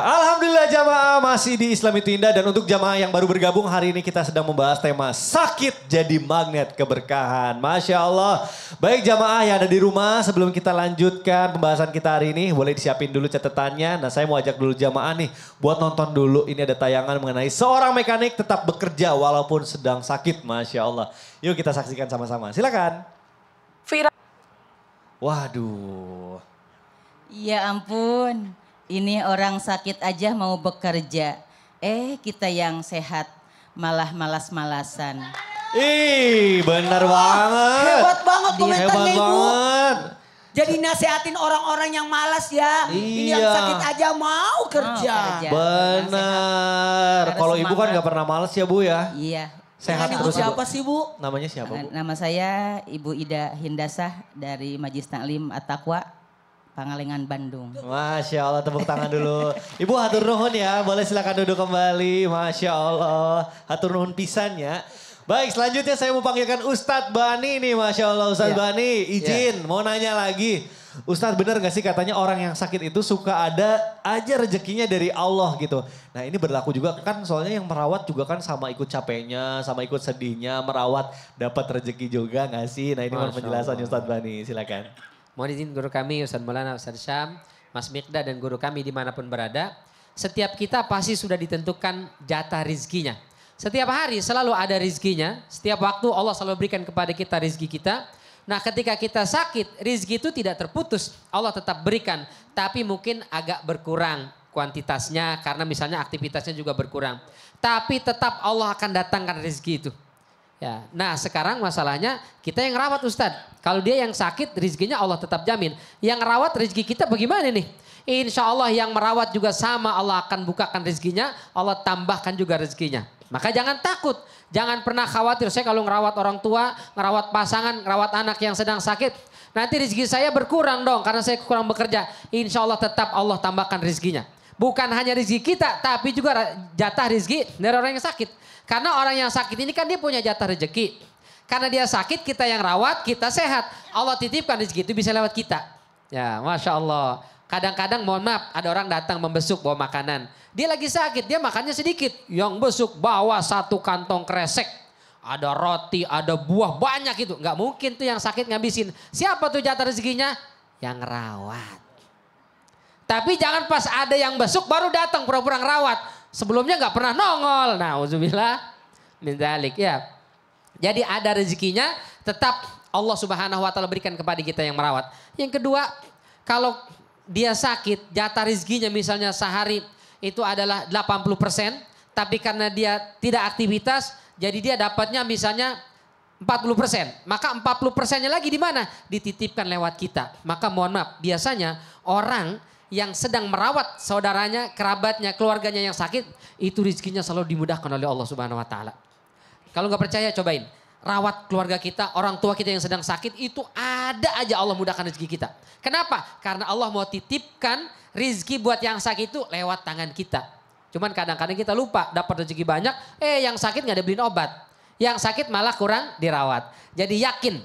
Alhamdulillah jamaah masih di Islam itu Indah. Dan untuk jamaah yang baru bergabung hari ini kita sedang membahas tema sakit jadi magnet keberkahan. Masya Allah. Baik jamaah yang ada di rumah, sebelum kita lanjutkan pembahasan kita hari ini, boleh disiapin dulu catatannya. Nah saya mau ajak dulu jamaah nih buat nonton dulu. Ini ada tayangan mengenai seorang mekanik tetap bekerja walaupun sedang sakit. Masya Allah. Yuk kita saksikan sama-sama. Silakan. Waduh. Ya ampun, ini orang sakit aja mau bekerja. Kita yang sehat malah malas-malasan. Ih, benar banget. Hebat banget komentarnya Hebat Ibu. banget. Jadi nasehatin orang-orang yang malas ya. Ini yang Iya. sakit aja mau kerja. Benar. Harus Kalau ibu kan semangat. nggak pernah males ya bu ya. Iya. Sehat Ibu terus Bu. siapa sih Bu? Namanya siapa bu? Nama saya Ibu Ida Hindasah dari Majelis Taklim At-Taqwa, Pangalengan, Bandung. Masya Allah, tepuk tangan dulu. Ibu hatur nuhun ya, boleh silakan duduk kembali. Masya Allah, hatur nuhun pisan ya. Baik, selanjutnya saya mau panggilkan Ustadz Bani nih. Masya Allah Ustadz Bani, izin mau nanya lagi. Ustadz bener gak sih katanya orang yang sakit itu suka ada aja rezekinya dari Allah gitu. Nah ini berlaku juga kan soalnya yang merawat juga kan sama ikut capeknya, sama ikut sedihnya merawat dapat rezeki juga gak sih? Nah ini mohon penjelasan Ustadz Bani, silakan. Mohon izin guru kami Ustadz Maulana Ustadz Syam, Mas Mikda dan guru kami dimanapun berada. Setiap kita pasti sudah ditentukan jatah rizkinya. Setiap hari selalu ada rizkinya, setiap waktu Allah selalu berikan kepada kita rizki kita. Nah ketika kita sakit, rizki itu tidak terputus, Allah tetap berikan. Tapi mungkin agak berkurang kuantitasnya karena misalnya aktivitasnya juga berkurang. Tapi tetap Allah akan datangkan rizki itu. Ya, nah sekarang masalahnya kita yang rawat Ustadz. Kalau dia yang sakit rizkinya Allah tetap jamin. Yang rawat rizki kita bagaimana nih? Insya Allah yang merawat juga sama Allah akan bukakan rizkinya. Allah tambahkan juga rizkinya. Maka jangan takut. Jangan pernah khawatir. Saya kalau ngerawat orang tua, ngerawat pasangan, ngerawat anak yang sedang sakit. Nanti rezeki saya berkurang dong karena saya kurang bekerja. Insya Allah tetap Allah tambahkan rezekinya. Bukan hanya rezeki kita tapi juga jatah rezeki dari orang yang sakit. Karena orang yang sakit ini kan dia punya jatah rezeki. Karena dia sakit kita yang rawat, kita sehat. Allah titipkan rezeki itu bisa lewat kita. Ya Masya Allah. Kadang-kadang mohon maaf ada orang datang membesuk bawa makanan. Dia lagi sakit, dia makannya sedikit. Yang besuk bawa 1 kantong kresek. Ada roti, ada buah, banyak itu. Nggak mungkin tuh yang sakit ngabisin. Siapa tuh jatah rezekinya? Yang rawat. Tapi jangan pas ada yang besuk baru datang pura-pura ngerawat. Sebelumnya nggak pernah nongol. Nah, uzubillah min dzalik ya. Jadi ada rezekinya tetap Allah Subhanahu wa taala berikan kepada kita yang merawat. Yang kedua, kalau dia sakit, jatah rezekinya misalnya sehari itu adalah 80%, tapi karena dia tidak aktivitas, jadi dia dapatnya misalnya 40%. Maka 40%-nya lagi di mana? Dititipkan lewat kita. Maka mohon maaf, biasanya orang yang sedang merawat saudaranya, kerabatnya, keluarganya yang sakit, itu rezekinya selalu dimudahkan oleh Allah Subhanahu wa taala. Kalau nggak percaya cobain. Rawat keluarga kita, orang tua kita yang sedang sakit, itu ada aja Allah mudahkan rezeki kita. Kenapa? Karena Allah mau titipkan rezeki buat yang sakit itu lewat tangan kita. Cuman kadang-kadang kita lupa dapat rezeki banyak, yang sakit nggak dibeliin obat. Yang sakit malah kurang dirawat. Jadi yakin,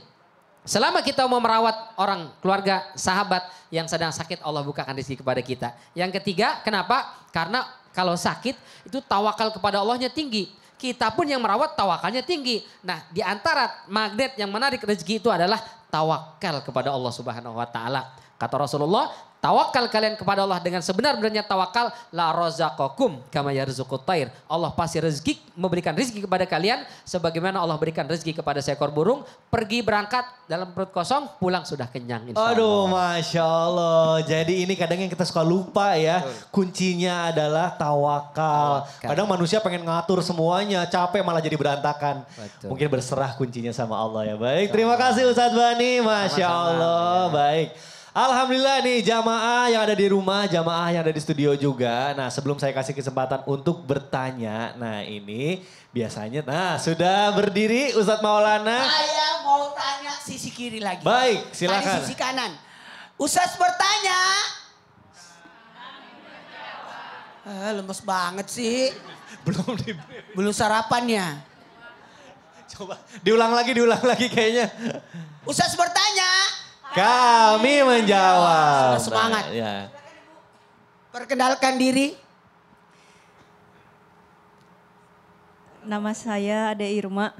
selama kita mau merawat orang, keluarga, sahabat yang sedang sakit, Allah bukakan rezeki kepada kita. Yang ketiga, kenapa? Karena kalau sakit itu tawakal kepada Allahnya tinggi. Kita pun yang merawat tawakalnya tinggi. Nah di antara magnet yang menarik rezeki itu adalah tawakal kepada Allah Subhanahu wa taala. Kata Rasulullah, tawakal kalian kepada Allah dengan sebenar-benarnya tawakal, la razaqakum kama yarzuqut thair. Allah pasti rezeki, memberikan rezeki kepada kalian sebagaimana Allah berikan rezeki kepada seekor burung, pergi berangkat dalam perut kosong, pulang sudah kenyang insyaallah. Aduh Masya Allah. Jadi ini kadang yang kita suka lupa ya. Kuncinya adalah tawakal. Kadang manusia pengen ngatur semuanya. Capek malah jadi berantakan. Betul. Mungkin berserah kuncinya sama Allah ya. Baik terima kasih Ustadz Bani. Masya Allah. Baik. Alhamdulillah nih jamaah yang ada di rumah, jamaah yang ada di studio juga. Nah sebelum saya kasih kesempatan untuk bertanya. Nah ini biasanya, nah sudah berdiri Ustadz Maulana. Saya mau tanya sisi kiri lagi. Baik silakan. Tadi sisi kanan. Ustaz bertanya. Lemes banget sih. Belum sarapannya. Coba diulang lagi kayaknya. Ustaz bertanya. Kami menjawab. Semangat. Nah, ya. Perkenalkan diri. Nama saya Ade Irma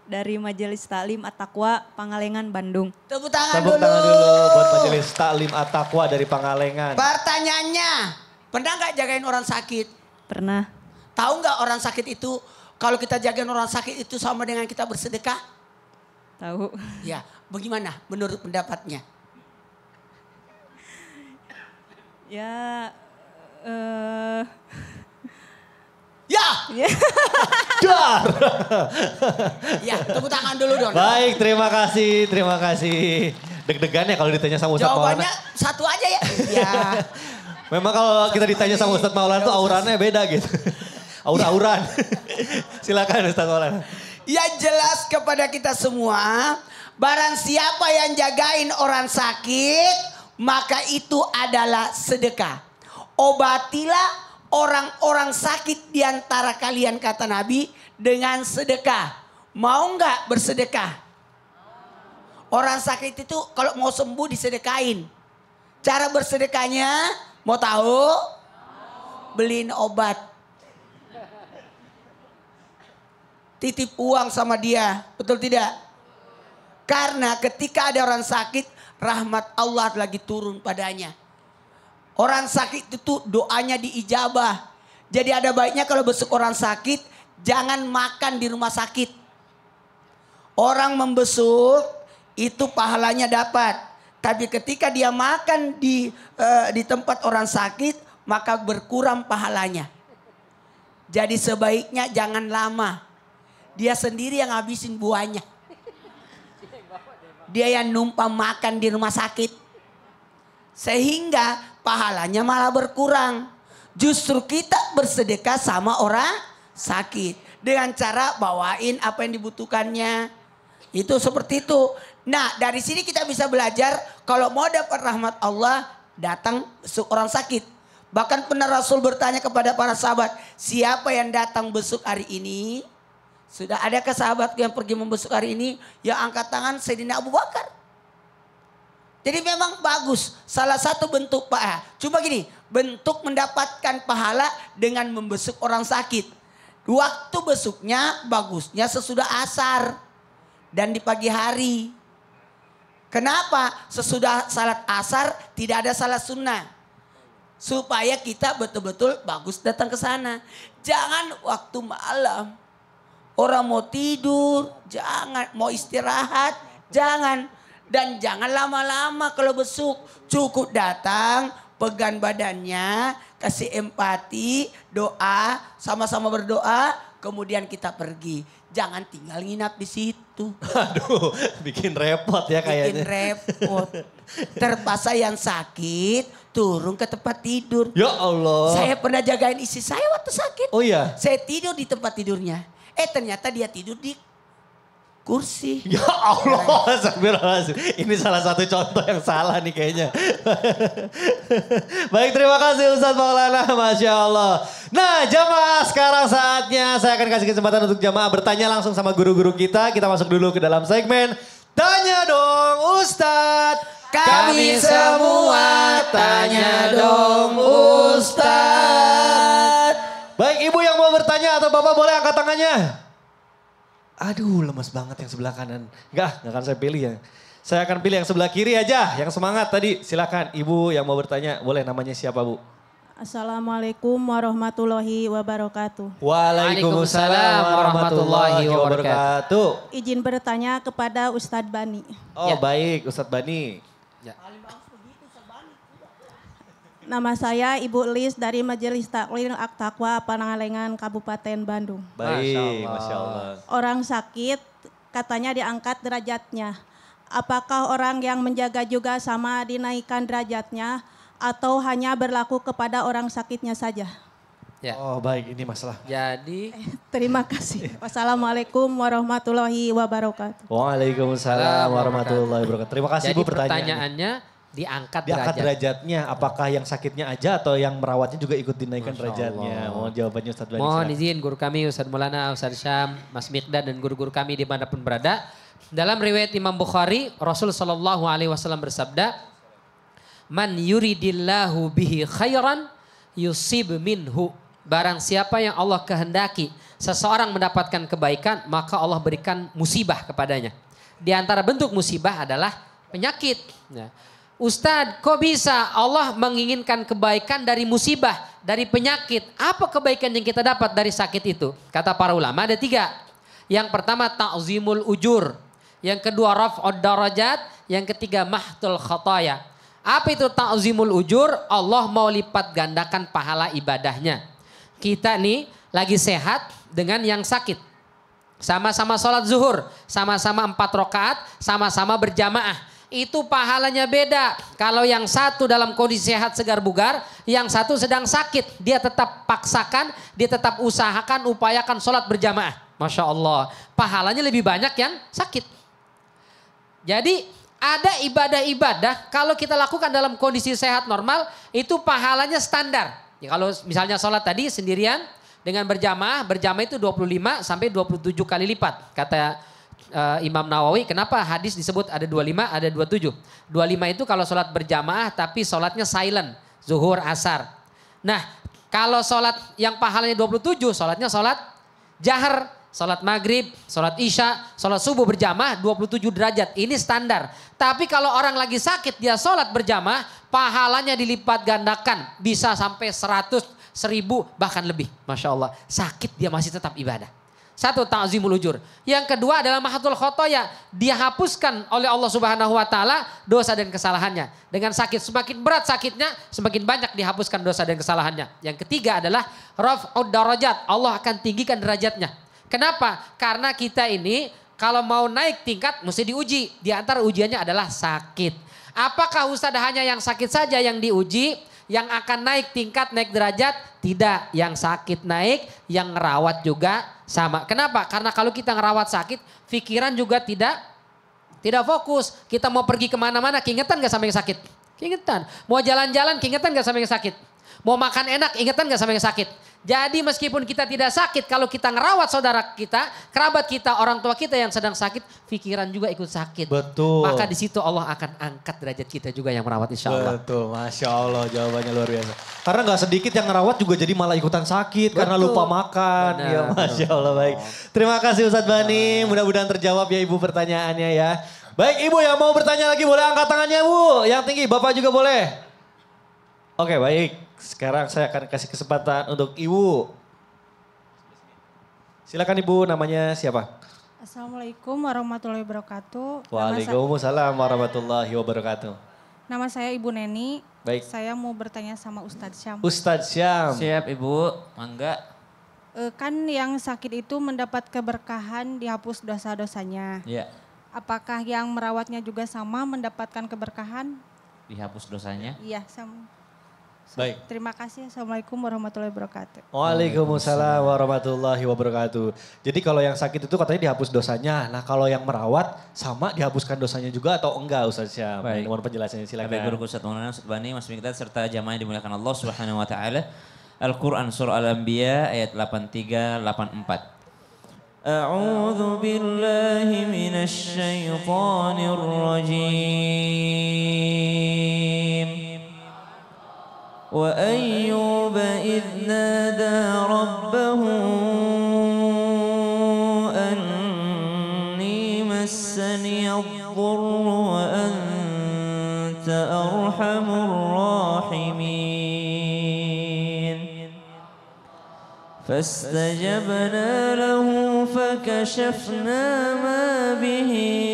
dari Majelis Taklim At-Taqwa Pangalengan, Bandung. Tepuk tangan Tepuk dulu. tangan dulu buat Majelis Taklim At-Taqwa dari Pangalengan. Pertanyaannya, pernah nggak jagain orang sakit? Pernah. Tahu nggak orang sakit itu, kalau kita jagain orang sakit itu sama dengan kita bersedekah? Tahu. Ya, bagaimana menurut pendapatnya? Ya, Ya, ya. Dar. ya, tepuk tangan dulu dong. Baik, terima kasih, terima kasih. Deg-degan ya kalau ditanya sama Ustadz Maulana. Jawabannya satu aja ya. Ya. Memang kalau kita ditanya sama Ustadz Maulana tuh aurannya beda gitu. Aura-auran. Silakan Ustadz Maulana. Yang jelas kepada kita semua, barang siapa yang jagain orang sakit, maka itu adalah sedekah. Obatilah orang-orang sakit di antara kalian, kata Nabi, dengan sedekah. Mau nggak bersedekah? Orang sakit itu kalau mau sembuh disedekain. Cara bersedekahnya, mau tahu? Beliin obat. Titip uang sama dia, betul tidak? Karena ketika ada orang sakit, rahmat Allah lagi turun padanya. Orang sakit itu doanya diijabah. Jadi ada baiknya kalau besuk orang sakit, jangan makan di rumah sakit. Orang membesuk itu pahalanya dapat. Tapi ketika dia makan di tempat orang sakit, maka berkurang pahalanya. Jadi sebaiknya jangan lama. Dia sendiri yang habisin buahnya. Dia yang numpang makan di rumah sakit. Sehingga pahalanya malah berkurang. Justru kita bersedekah sama orang sakit. Dengan cara bawain apa yang dibutuhkannya. Itu seperti itu. Nah, dari sini kita bisa belajar kalau mau dapat rahmat Allah, datang besuk orang sakit. Bahkan pernah Rasul bertanya kepada para sahabat, siapa yang datang besuk hari ini? Sudah adakah sahabat yang pergi membesuk hari ini? Yang angkat tangan Sayyidina Abu Bakar. Jadi memang bagus. Salah satu bentuk cuma gini, bentuk mendapatkan pahala dengan membesuk orang sakit. Waktu besuknya bagusnya sesudah asar dan di pagi hari. Kenapa? Sesudah salat asar tidak ada salat sunnah. Supaya kita betul-betul bagus datang ke sana. Jangan waktu malam. Orang mau tidur, jangan. Mau istirahat, jangan. Dan jangan lama-lama kalau besuk. Cukup datang, pegang badannya, kasih empati, doa, sama-sama berdoa, kemudian kita pergi. Jangan tinggal nginap di situ. Aduh, bikin repot ya kayaknya. Bikin repot. Terpaksa yang sakit turun ke tempat tidur. Ya Allah. Saya pernah jagain istri saya waktu sakit. Oh iya? Saya tidur di tempat tidurnya. Ternyata dia tidur di kursi. Ya Allah, astagfirullahaladzim. Ini salah satu contoh yang salah nih kayaknya. Baik, terima kasih Ustadz Maulana, Masya Allah. Nah, jamaah sekarang saatnya saya akan kasih kesempatan untuk jamaah bertanya langsung sama guru-guru kita. Kita masuk dulu ke dalam segmen Tanya Dong Ustadz. Kami semua tanya dong Ustadz. Baik, ibu yang mau bertanya atau bapak boleh angkat tangannya. Aduh, lemes banget yang sebelah kanan. Enggak akan saya pilih ya. Saya akan pilih yang sebelah kiri aja, yang semangat tadi. Silakan ibu yang mau bertanya, boleh namanya siapa bu? Assalamualaikum warahmatullahi wabarakatuh. Waalaikumsalam warahmatullahi wabarakatuh. Izin bertanya kepada Ustadz Bani. Oh Ya. baik, Ustadz Bani. Ya. Nama saya Ibu Lis dari Majelis Taklim At-Taqwa Pangalengan, Kabupaten Bandung. Baik, Masya Allah. Orang sakit katanya diangkat derajatnya. Apakah orang yang menjaga juga sama dinaikkan derajatnya atau hanya berlaku kepada orang sakitnya saja? Ya. Oh baik, ini masalah. Jadi Terima kasih. Wassalamualaikum warahmatullahi wabarakatuh. Waalaikumsalam warahmatullahi wabarakatuh. Terima kasih jadi bu pertanyaannya. pertanyaannya diangkat Diangkat derajat. derajatnya, apakah yang sakitnya aja atau yang merawatnya juga ikut dinaikkan derajatnya? Mohon jawabannya Ustadz Bani. Mohon silakan. izin guru kami Ustadz Maulana, Ustadz Syam, Mas Mikdad dan guru-guru kami dimanapun berada. Dalam riwayat Imam Bukhari, Rasul SAW bersabda, Man yuridillahu bihi khairan, yusib minhu. Barang siapa yang Allah kehendaki seseorang mendapatkan kebaikan, maka Allah berikan musibah kepadanya. Di antara bentuk musibah adalah penyakit. Nah, Ustadz, kok bisa Allah menginginkan kebaikan dari musibah, dari penyakit? Apa kebaikan yang kita dapat dari sakit itu? Kata para ulama ada 3. Yang pertama ta'zimul ujur. Yang kedua raf'ud darajat. Yang ketiga mahtul khataya. Apa itu ta'zimul ujur? Allah mau lipat gandakan pahala ibadahnya. Kita nih lagi sehat dengan yang sakit. Sama-sama sholat zuhur. Sama-sama 4 rakaat. Sama-sama berjamaah. Itu pahalanya beda. Kalau yang satu dalam kondisi sehat segar bugar, yang satu sedang sakit. Dia tetap paksakan, dia tetap usahakan, upayakan sholat berjamaah. Masya Allah. Pahalanya lebih banyak yang sakit. Jadi ada ibadah-ibadah kalau kita lakukan dalam kondisi sehat normal, itu pahalanya standar. Ya, kalau misalnya sholat tadi sendirian dengan berjamaah itu 25 sampai 27 kali lipat. Kata Imam Nawawi, kenapa hadis disebut ada 25, ada 27. 25 itu kalau sholat berjamaah tapi sholatnya silent. Zuhur, asar. Nah, kalau sholat yang pahalanya 27, sholatnya sholat jahar. Sholat maghrib, sholat isya, sholat subuh berjamaah 27 derajat. Ini standar. Tapi kalau orang lagi sakit dia sholat berjamaah, pahalanya dilipat gandakan. Bisa sampai 100, 1000 bahkan lebih. Masya Allah. Sakit dia masih tetap ibadah. Satu, ta'zimul ujur. Yang kedua adalah mahatul khotoya. Dia hapuskan oleh Allah Subhanahu wa ta'ala dosa dan kesalahannya. Dengan sakit, semakin berat sakitnya, semakin banyak dihapuskan dosa dan kesalahannya. Yang ketiga adalah raf'ud darajat. Allah akan tinggikan derajatnya. Kenapa? Karena kita ini kalau mau naik tingkat mesti diuji. Di antara ujiannya adalah sakit. Apakah Ustadz hanya yang sakit saja yang diuji? Yang akan naik tingkat, naik derajat? Tidak. Yang sakit naik, yang ngerawat juga sama. Kenapa? Karena kalau kita ngerawat sakit, pikiran juga tidak fokus. Kita mau pergi kemana-mana, keingetan gak sama yang sakit? Keingetan. Mau jalan-jalan, keingetan gak sama yang sakit? Mau makan enak, ingetan gak sama yang sakit? Jadi meskipun kita tidak sakit, kalau kita ngerawat saudara kita, kerabat kita, orang tua kita yang sedang sakit, pikiran juga ikut sakit. Betul. Maka di situ Allah akan angkat derajat kita juga yang merawat, insya Allah. Betul, Masya Allah, jawabannya luar biasa. Karena gak sedikit yang ngerawat juga jadi malah ikutan sakit. Betul. Karena lupa makan. Benar. Ya, Masya Allah, baik. Terima kasih Ustadz Bani, mudah-mudahan terjawab ya Ibu pertanyaannya ya. Baik Ibu yang mau bertanya lagi boleh angkat tangannya Bu. Yang tinggi, Bapak juga boleh. Oke baik. Sekarang saya akan kasih kesempatan untuk Ibu. Silakan Ibu, namanya siapa? Assalamualaikum warahmatullahi wabarakatuh. Waalaikumsalam warahmatullahi wabarakatuh. Nama saya Ibu Neni. Baik. Saya mau bertanya sama Ustadz Syam. Ustadz Syam. Siap Ibu, mangga. Kan yang sakit itu mendapat keberkahan, dihapus dosa-dosanya. Iya, Apakah yang merawatnya juga sama mendapatkan keberkahan? dihapus dosanya. Iya, sama. Baik. Terima kasih. Assalamualaikum warahmatullahi wabarakatuh. Waalaikumsalam warahmatullahi wabarakatuh. Jadi kalau yang sakit itu katanya dihapus dosanya. Nah kalau yang merawat sama dihapuskan dosanya juga atau enggak Ustadz Syam? Baik. Mohon penjelasannya silakan. Baik, Guru Ustadz Maulana, Ustadz Bani, Mas Mikdad serta jamaah yang dimuliakan Allah Subhanahu wa taala. Al-Qur'an surah Al-Anbiya ayat 83-84. A'udzu billahi minasy syaithanir rajim. وأيوب إذ نادى ربه أني مسني الضر وأنت أرحم الراحمين فاستجبنا له فكشفنا ما به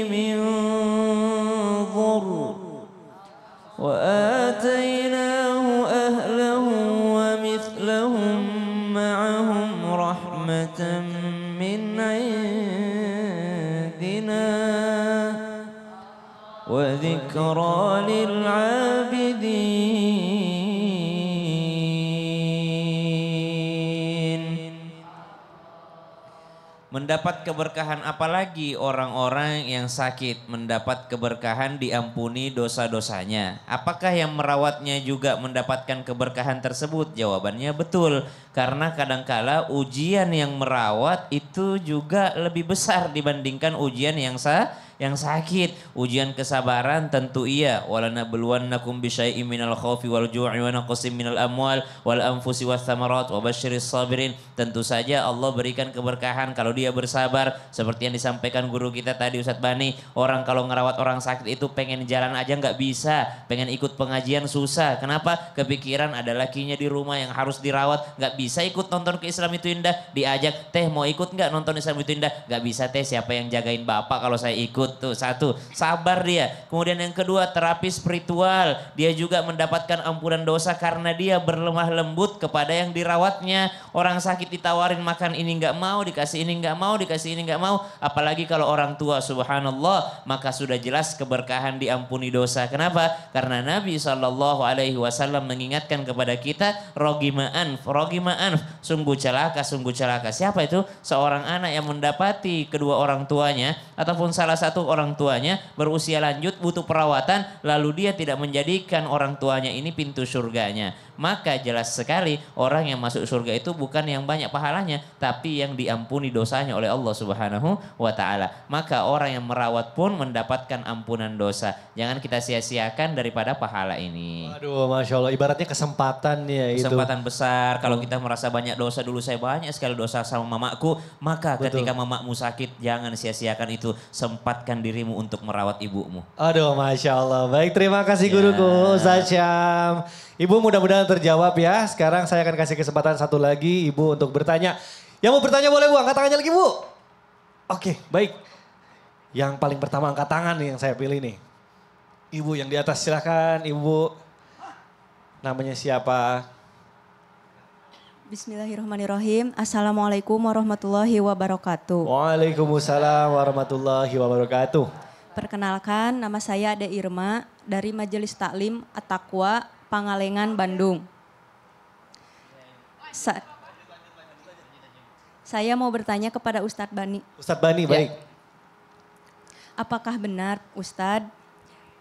من ضر وآتيناه أهله ومثلهم معهم رحمة من عندنا وذكرى للعابدين. Mendapat keberkahan apalagi orang-orang yang sakit, mendapat keberkahan diampuni dosa-dosanya. Apakah yang merawatnya juga mendapatkan keberkahan tersebut? Jawabannya betul. Karena kadangkala ujian yang merawat itu juga lebih besar dibandingkan ujian yang yang sakit. Ujian kesabaran tentu iya. Walanabluwannakum bisyai'im minal khaufi wal ju'i wa naqsim minal amwal wal anfusi wath thamarat wa basyiris sabirin. Tentu saja Allah berikan keberkahan kalau dia bersabar. Seperti yang disampaikan guru kita tadi Ustadz Bani. Orang kalau ngerawat orang sakit itu pengen jalan aja nggak bisa. Pengen ikut pengajian susah. Kenapa? Kepikiran ada lakinya di rumah yang harus dirawat. Nggak bisa ikut nonton ke Islam Itu Indah. Diajak, teh mau ikut nggak nonton Islam Itu Indah? Nggak bisa teh, siapa yang jagain bapak kalau saya ikut? Tuh satu, sabar dia. Kemudian yang kedua, terapi spiritual. Dia juga mendapatkan ampunan dosa karena dia berlemah lembut kepada yang dirawatnya. Orang sakit ditawarin makan ini nggak mau, dikasih ini nggak mau, dikasih ini nggak mau. Apalagi kalau orang tua, subhanallah, maka sudah jelas keberkahan diampuni dosa. Kenapa? Karena Nabi SAW mengingatkan kepada kita, rogima anf, sungguh celaka, sungguh celaka. Siapa itu? Seorang anak yang mendapati kedua orang tuanya ataupun salah satu orang tuanya berusia lanjut butuh perawatan, lalu dia tidak menjadikan orang tuanya ini pintu surganya. Maka jelas sekali orang yang masuk surga itu bukan yang banyak pahalanya, tapi yang diampuni dosanya oleh Allah Subhanahu wa taala. Maka orang yang merawat pun mendapatkan ampunan dosa. Jangan kita sia-siakan daripada pahala ini. Aduh, Masya Allah. Ibaratnya kesempatan ya itu. Kesempatan besar. Kalau kita merasa banyak dosa, dulu saya banyak sekali dosa sama mamaku. Maka ketika mamamu sakit, jangan sia-siakan itu. Sempatkan dirimu untuk merawat ibumu. Aduh, Masya Allah. Baik, terima kasih guruku, Ustaz Syam. Ibu mudah-mudahan terjawab ya. Sekarang saya akan kasih kesempatan satu lagi Ibu untuk bertanya. Yang mau bertanya boleh Bu, angkat tangannya lagi Bu. Oke, baik. Yang paling pertama angkat tangan nih yang saya pilih nih. Ibu yang di atas silahkan Ibu. Namanya siapa? Bismillahirrahmanirrahim. Assalamualaikum warahmatullahi wabarakatuh. Waalaikumsalam warahmatullahi wabarakatuh. Perkenalkan, nama saya Ade Irma dari Majelis Taklim At-Taqwa, Pangalengan, Bandung. Saya mau bertanya kepada Ustadz Bani. Ustadz Bani, baik. Apakah benar Ustadz,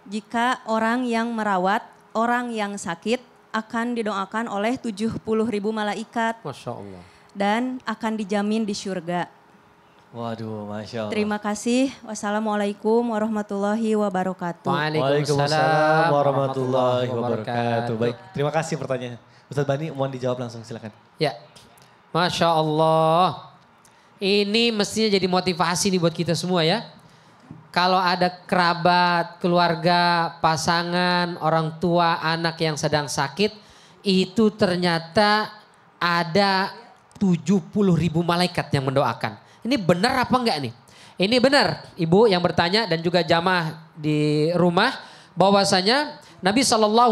jika orang yang merawat orang yang sakit akan didoakan oleh 70.000 malaikat Masya Allah. dan akan dijamin di surga? Waduh, Masya Allah. Terima kasih. Wassalamualaikum warahmatullahi wabarakatuh. Waalaikumsalam warahmatullahi wabarakatuh. Baik, terima kasih pertanyaannya. Ustadz Bani, mohon dijawab langsung silakan. Ya, Masya Allah. Ini mestinya jadi motivasi nih buat kita semua ya. Kalau ada kerabat, keluarga, pasangan, orang tua, anak yang sedang sakit, itu ternyata ada 70.000 malaikat yang mendoakan. Ini benar apa enggak nih? Ini benar Ibu yang bertanya dan juga jamaah di rumah, bahwasanya Nabi SAW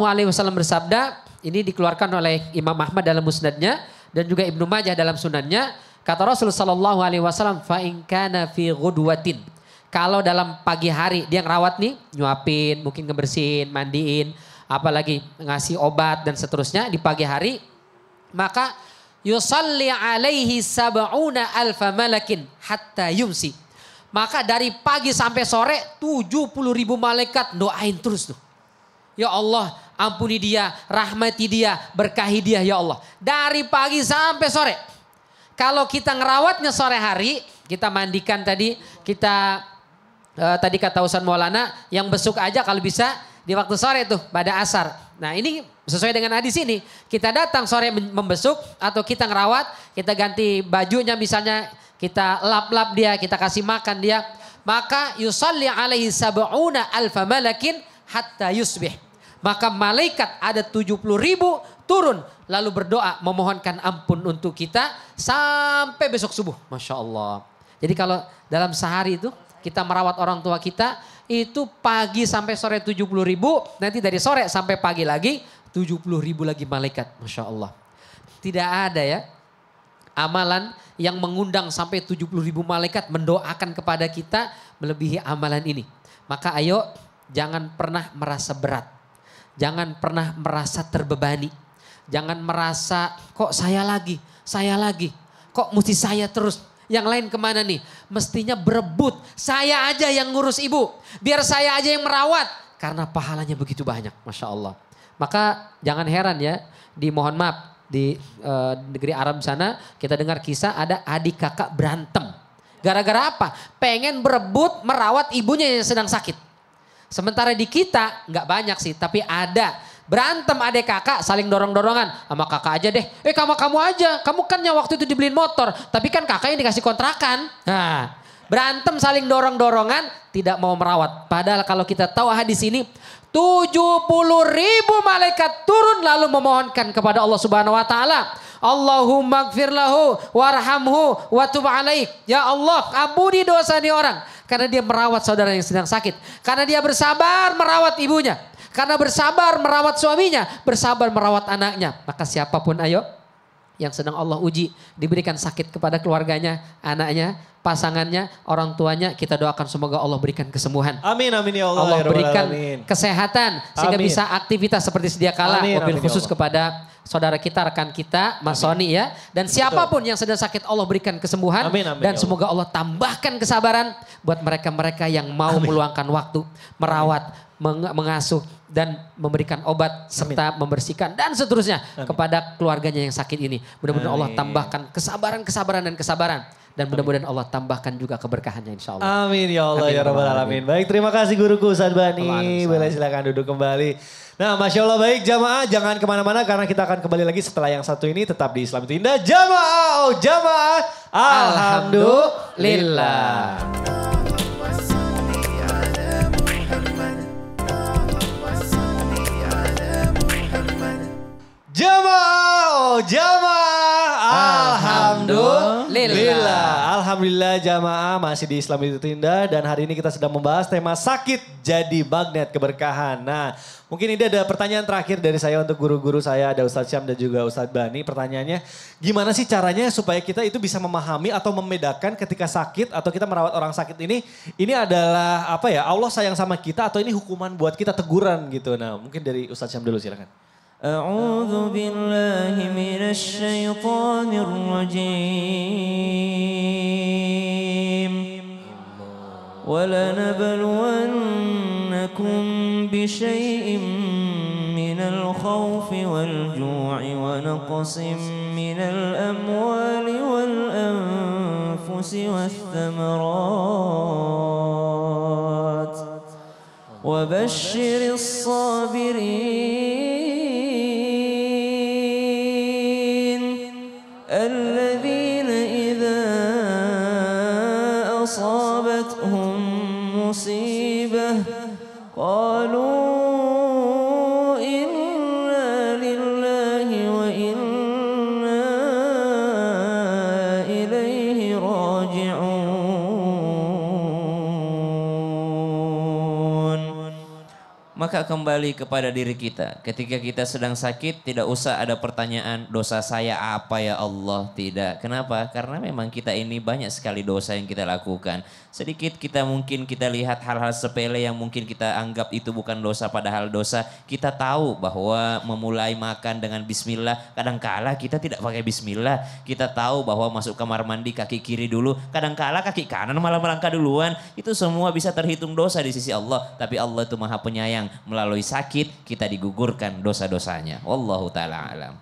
bersabda, ini dikeluarkan oleh Imam Ahmad dalam musnadnya dan juga Ibnu Majah dalam sunannya. Kata Rasulullah SAW, fa in kana fi ghudwatin. Kalau dalam pagi hari dia ngerawat nih, nyuapin, mungkin ngebersihin, mandiin, apalagi ngasih obat dan seterusnya di pagi hari, maka yusalli alaihi sab'una alfa malakin hatta yumsi. Maka dari pagi sampai sore 70.000 malaikat doain terus tuh. Ya Allah, ampuni dia, rahmati dia, berkahi dia ya Allah. Dari pagi sampai sore. Kalau kita ngerawatnya sore hari, kita mandikan tadi, kita tadi kata Ustaz Maulana, yang besuk aja kalau bisa di waktu sore tuh pada asar. Nah ini sesuai dengan hadis ini. Kita datang sore membesuk atau kita ngerawat, kita ganti bajunya misalnya, kita lap-lap dia, kita kasih makan dia. Maka yusalli alaihi sab'una alfa malakin hatta yusbih. Maka malaikat ada 70.000 turun lalu berdoa memohonkan ampun untuk kita sampai besok subuh. Masya Allah. Jadi kalau dalam sehari itu kita merawat orang tua kita, itu pagi sampai sore 70.000, nanti dari sore sampai pagi lagi 70.000 lagi malaikat. Masya Allah. Tidak ada ya amalan yang mengundang sampai 70.000 malaikat mendoakan kepada kita melebihi amalan ini. Maka ayo jangan pernah merasa berat. Jangan pernah merasa terbebani. Jangan merasa kok saya lagi, kok mesti saya terus. Yang lain kemana nih? Mestinya berebut. Saya aja yang ngurus ibu. Biar saya aja yang merawat. Karena pahalanya begitu banyak. Masya Allah. Maka jangan heran ya. Mohon maaf. Di negeri Arab sana kita dengar kisah ada adik kakak berantem. Gara-gara apa? Pengen berebut merawat ibunya yang sedang sakit. Sementara di kita nggak banyak sih, tapi ada. Berantem adik kakak saling dorong-dorongan. Sama kakak aja deh. Kamu aja. Kamu kan yang waktu itu dibeliin motor. Tapi kan kakak yang dikasih kontrakan. Nah, berantem saling dorong-dorongan. Tidak mau merawat. Padahal kalau kita tahu hadis ini. 70.000 malaikat turun lalu memohonkan kepada Allah Subhanahu Wa Taala. Allahumma gfir lahu warhamhu wa tub alaih. Ya Allah, ampuni dosa nih orang. Karena dia merawat saudara yang sedang sakit. Karena dia bersabar merawat ibunya. Karena bersabar merawat suaminya. Bersabar merawat anaknya. Maka siapapun ayo yang sedang Allah uji. Diberikan sakit kepada keluarganya, anaknya, pasangannya, orang tuanya. Kita doakan semoga Allah berikan kesembuhan. Amin amin ya Allah. Allah ya Rabbal berikan Alamin. kesehatan. Sehingga Amin. bisa aktivitas seperti sedia kala. Amin, Mobil amin, ya khusus Allah. kepada saudara kita, rekan kita, Mas Sony ya. Dan siapapun yang sedang sakit Allah berikan kesembuhan. Amin, amin, dan ya semoga Allah tambahkan kesabaran buat mereka-mereka yang mau meluangkan waktu. Merawat, mengasuh dan memberikan obat serta membersihkan dan seterusnya kepada keluarganya yang sakit ini. Mudah-mudahan Allah tambahkan kesabaran dan mudah-mudahan Allah tambahkan juga keberkahannya insya Allah. Amin ya Allah Amin, ya Rabbal Alamin. Baik, terima kasih guruku Ustadz Bani. Boleh silakan duduk kembali. Nah, Masya Allah, baik jamaah, jangan kemana-mana karena kita akan kembali lagi setelah yang satu ini tetap di Islam itu Indah. Jamaah, oh jamaah, alhamdulillah. Jamaah, oh jamaah, alhamdulillah. Alhamdulillah jamaah masih di Islam itu Indah dan hari ini kita sedang membahas tema sakit jadi magnet keberkahan. Nah, mungkin ini ada pertanyaan terakhir dari saya untuk guru-guru saya, ada Ustadz Syam dan juga Ustadz Bani. Pertanyaannya, gimana sih caranya supaya kita itu bisa memahami atau membedakan ketika sakit atau kita merawat orang sakit ini adalah apa ya, Allah sayang sama kita atau ini hukuman buat kita, teguran gitu. Nah, mungkin dari Ustadz Syam dulu silakan. أعوذ بالله من الشيطان الرجيم ولنبلونكم بشيء من الخوف والجوع ونقص من الأموال والأنفس والثمرات وبشر الصابرين الذين إذا أصابتهم مصيبة قالوا إنا لله وإنا إليه راجعون. Maka kembali kepada diri kita. Ketika kita sedang sakit, tidak usah ada pertanyaan, dosa saya apa ya Allah? Tidak. Kenapa? Karena memang kita ini banyak sekali dosa yang kita lakukan. Sedikit mungkin kita lihat hal-hal sepele yang mungkin kita anggap itu bukan dosa, padahal dosa. Kita tahu bahwa memulai makan dengan bismillah, kadangkala kita tidak pakai bismillah. Kita tahu bahwa masuk kamar mandi kaki kiri dulu, kadangkala kaki kanan malah melangkah duluan. Itu semua bisa terhitung dosa di sisi Allah. Tapi Allah itu Maha Penyayang. Melalui sakit kita digugurkan dosa-dosanya. Wallahu ta'ala alam.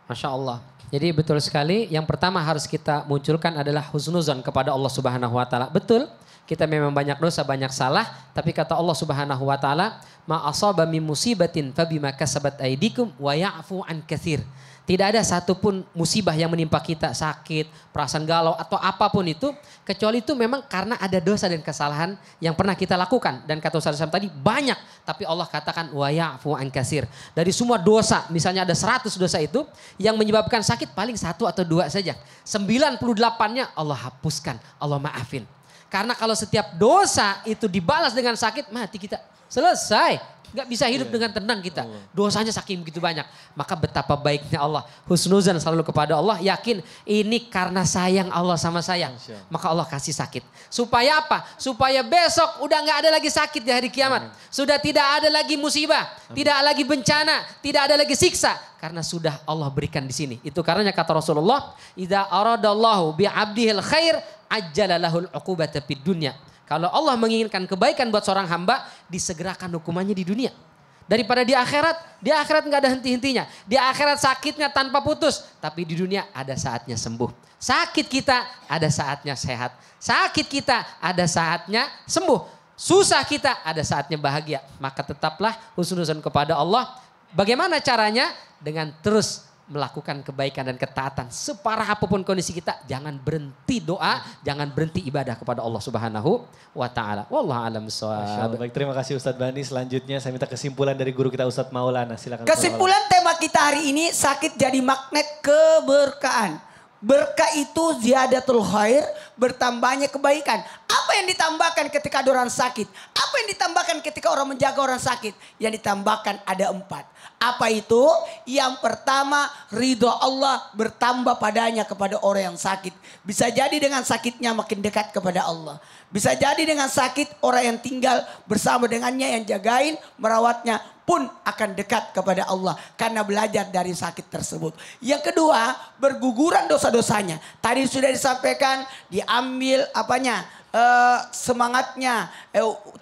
Masya Allah. Jadi betul sekali, yang pertama harus kita munculkan adalah husnuzon kepada Allah Subhanahu Wa Taala. Betul, kita memang banyak dosa, banyak salah. Tapi kata Allah Subhanahu Wa Taala, ma asaba min musibatin fabima kasabat aidikum wa ya'fu an katsir. Tidak ada satupun musibah yang menimpa kita, sakit, perasaan galau atau apapun itu. Kecuali itu memang karena ada dosa dan kesalahan yang pernah kita lakukan. Dan kata Ustaz Sam tadi banyak. Tapi Allah katakan wa ya'fu an katsir. Dari semua dosa, misalnya ada 100 dosa itu. Yang menyebabkan sakit paling 1 atau 2 saja. 98-nya Allah hapuskan, Allah maafin. Karena kalau setiap dosa itu dibalas dengan sakit, mati kita. Selesai. Gak bisa hidup dengan tenang kita. Dosanya saking begitu banyak. Maka betapa baiknya Allah. Husnuzan selalu kepada Allah. Yakin ini karena sayang Allah sama saya. Maka Allah kasih sakit. Supaya apa? Supaya besok udah gak ada lagi sakit di hari kiamat. Sudah tidak ada lagi musibah. Tidak lagi bencana. Tidak ada lagi siksa. Karena sudah Allah berikan di sini. Itu karenanya kata Rasulullah. Idza aradallahu bi'abdihil khair ajjalalahul uqubata fid dunya. Kalau Allah menginginkan kebaikan buat seorang hamba, disegerakan hukumannya di dunia. Daripada di akhirat nggak ada henti-hentinya. Di akhirat sakitnya tanpa putus. Tapi di dunia ada saatnya sembuh. Sakit kita ada saatnya sehat. Sakit kita ada saatnya sembuh. Susah kita ada saatnya bahagia. Maka tetaplah husnuzon kepada Allah. Bagaimana caranya? Dengan terus melakukan kebaikan dan ketaatan. Separah apapun kondisi kita, jangan berhenti doa, jangan berhenti ibadah kepada Allah Subhanahu wa taala. Wallahu a'lam bishawab. Baik, terima kasih Ustadz Bani. Selanjutnya saya minta kesimpulan dari guru kita Ustadz Maulana. Silakan. Kesimpulan tema kita hari ini, sakit jadi magnet keberkahan. Berkah itu ziyadatul khair, bertambahnya kebaikan. Apa yang ditambahkan ketika ada orang sakit? Apa yang ditambahkan ketika orang menjaga orang sakit? Yang ditambahkan ada 4. Apa itu? Yang pertama, ridho Allah bertambah padanya kepada orang yang sakit. Bisa jadi dengan sakitnya makin dekat kepada Allah. Bisa jadi dengan sakit orang yang tinggal bersama dengannya, yang jagain, merawatnya pun akan dekat kepada Allah. Karena belajar dari sakit tersebut. Yang kedua, berguguran dosa-dosanya. Tadi sudah disampaikan, diambil apanya? Semangatnya,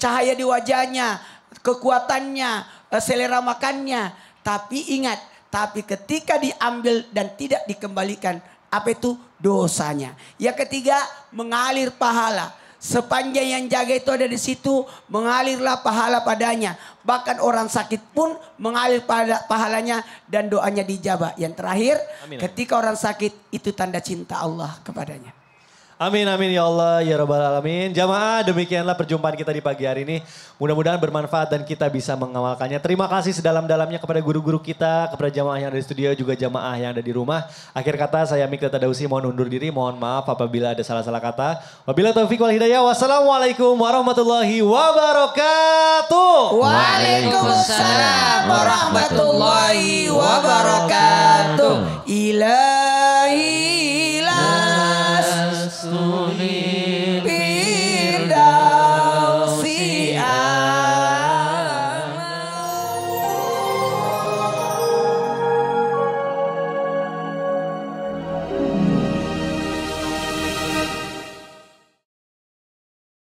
cahaya di wajahnya, kekuatannya, selera makannya. Tapi ingat, tapi ketika diambil dan tidak dikembalikan, apa itu? Dosanya. Yang ketiga, mengalir pahala. Sepanjang yang jaga itu ada di situ, mengalirlah pahala padanya. Bahkan orang sakit pun mengalir pahalanya dan doanya dijabah. Yang terakhir, ketika orang sakit itu tanda cinta Allah kepadanya. Amin, amin ya Allah, ya Rabbal Alamin. Jamaah, demikianlah perjumpaan kita di pagi hari ini. Mudah-mudahan bermanfaat dan kita bisa mengamalkannya. Terima kasih sedalam-dalamnya kepada guru-guru kita, kepada jamaah yang ada di studio, juga jamaah yang ada di rumah. Akhir kata, saya Mikdad Tadausi mohon undur diri. Mohon maaf apabila ada salah-salah kata. Wabillahi taufiq wal hidayah. Wassalamualaikum warahmatullahi wabarakatuh. Waalaikumsalam warahmatullahi wabarakatuh. Ilahi las